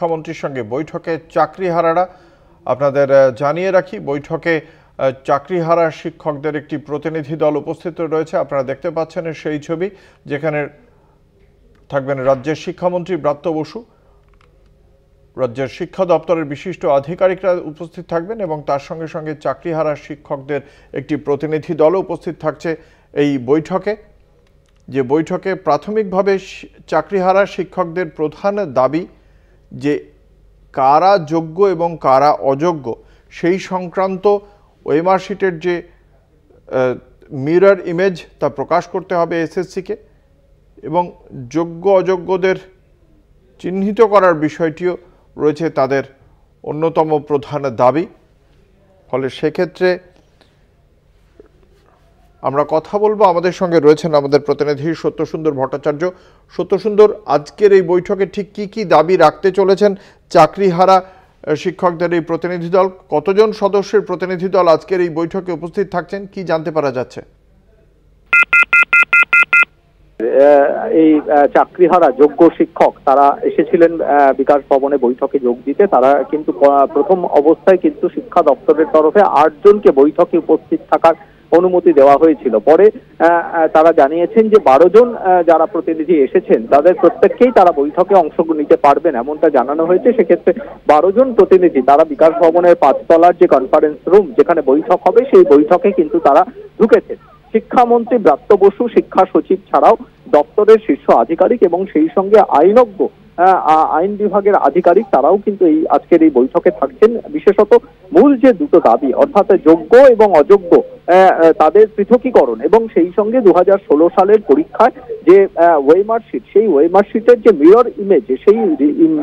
শিক্ষামন্ত্রীর সঙ্গে বৈঠকে চাকরিহারারা। আপনাদের জানিয়ে রাখি, বৈঠকে চাকরিহারা শিক্ষকদের একটি প্রতিনিধি দল উপস্থিত রয়েছে। আপনারা দেখতে পাচ্ছেন সেই ছবি, যেখানে থাকবেন রাজ্যের শিক্ষামন্ত্রী ব্রাত্য বসু, রাজ্যের শিক্ষা দপ্তরের বিশিষ্ট আধিকারিকরা উপস্থিত থাকবেন এবং তার সঙ্গে সঙ্গে চাকরিহারা শিক্ষকদের একটি প্রতিনিধি দলও উপস্থিত থাকছে এই বৈঠকে। যে বৈঠকে প্রাথমিকভাবে চাকরিহারা শিক্ষকদের প্রধান দাবি যে কারা যোগ্য এবং কারা অযোগ্য সেই সংক্রান্ত ওএমআর শিটের যে মিরর ইমেজ তা প্রকাশ করতে হবে এসএসসিকে, এবং যোগ্য অযোগ্যদের চিহ্নিত করার বিষয়টিও রয়েছে তাদের অন্যতম প্রধান দাবি। ফলে সেক্ষেত্রে আমরা কথা বলবো, আমাদের সঙ্গে রয়েছেন আমাদের প্রতিনিধি সত্যসুন্দর ভট্টাচার্য। সত্যসুন্দর, আজকের এই বৈঠকে ঠিক কি কি দাবি রাখতে চলেছেন চাকরিহারা শিক্ষকদের এই প্রতিনিধি দল? কতজন সদস্যের প্রতিনিধি দল আজকের এই বৈঠকে উপস্থিত থাকছেন, কি জানতে পারা যাচ্ছে? এই চাকরিহারা যোগ্য শিক্ষক তারা এসেছিলেন বিকাশ ভবনে বৈঠকে যোগ দিতে। তারা কিন্তু প্রথম অবস্থায় কিন্তু শিক্ষা দপ্তরের তরফে 8 জনকে বৈঠকে উপস্থিত থাকার অনুমতি দেওয়া হয়েছিল। পরে তারা জানিয়েছেন যে 12 জন যারা প্রতিনিধি এসেছেন তাদের প্রত্যেককেই তারা বৈঠকে অংশ নিতে পারবেন এমনটা জানানো হয়েছে। সেক্ষেত্রে 12 জন প্রতিনিধি তারা বিকাশ ভবনের 5 তলার যে কনফারেন্স রুম যেখানে বৈঠক হবে সেই বৈঠকে কিন্তু তারা ঢুকেছেন। শিক্ষামন্ত্রী ব্রাত্য বসু, শিক্ষা সচিব ছাড়াও দপ্তরের শীর্ষ আধিকারিক এবং সেই সঙ্গে আইন বিভাগের আধিকারিক তারাও কিন্তু এই আজকের এই বৈঠকে থাকছেন। বিশেষত মূল যে দুটো দাবি, অর্থাৎ যোগ্য এবং অযোগ্য তাদের পৃথকীকরণ এবং সেই সঙ্গে 2016 সালের পরীক্ষায় যে ওএমআর শিট, সেই ওএমআর শিটের যে মিরর ইমেজ, সেই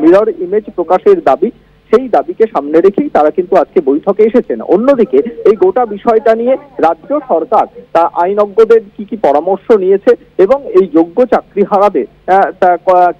মিরর ইমেজ প্রকাশের দাবি, সেই দাবিকে সামনে রেখেই তারা কিন্তু আজকে বৈঠকে এসেছেন। অন্যদিকে এই গোটা বিষয়টা নিয়ে রাজ্য সরকার তা আইনজ্ঞদের কি পরামর্শ নিয়েছে এবং এই যোগ্য চাকরিহারাদের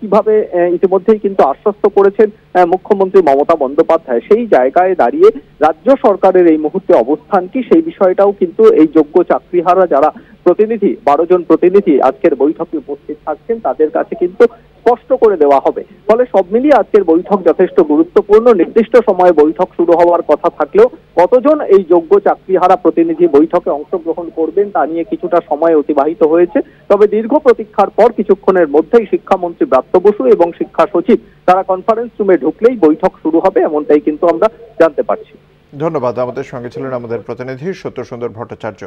কিভাবে ইতিমধ্যেই কিন্তু আশ্বস্ত করেছেন মুখ্যমন্ত্রী মমতা বন্দ্যোপাধ্যায়, সেই জায়গায় দাঁড়িয়ে রাজ্য সরকারের এই মুহূর্তে অবস্থান কি সেই বিষয়টাও কিন্তু এই যোগ্য চাকরিহারা যারা প্রতিনিধি 12 জন প্রতিনিধি আজকের বৈঠকে উপস্থিত থাকছেন তাদের কাছে কিন্তু স্পষ্ট করে দেওয়া হবে। ফলে সব মিলিয়ে আজকের বৈঠক যথেষ্ট গুরুত্বপূর্ণ। নির্দিষ্ট সময়ে বৈঠক শুরু হওয়ার কথা থাকলেও কতজন এই যোগ্য চাকরিহারা প্রতিনিধি বৈঠকে অংশগ্রহণ করবেন তা নিয়ে কিছুটা সময় অতিবাহিত হয়েছে। তবে দীর্ঘ প্রতীক্ষার পর কিছুক্ষণের মধ্যেই শিক্ষামন্ত্রী ব্রাত্য বসু এবং শিক্ষা সচিব তারা কনফারেন্স রুমে ঢুকলেই বৈঠক শুরু হবে এমনটাই কিন্তু আমরা জানতে পারছি। ধন্যবাদ। আমাদের সঙ্গে ছিলেন আমাদের প্রতিনিধি সত্যসুন্দর ভট্টাচার্য।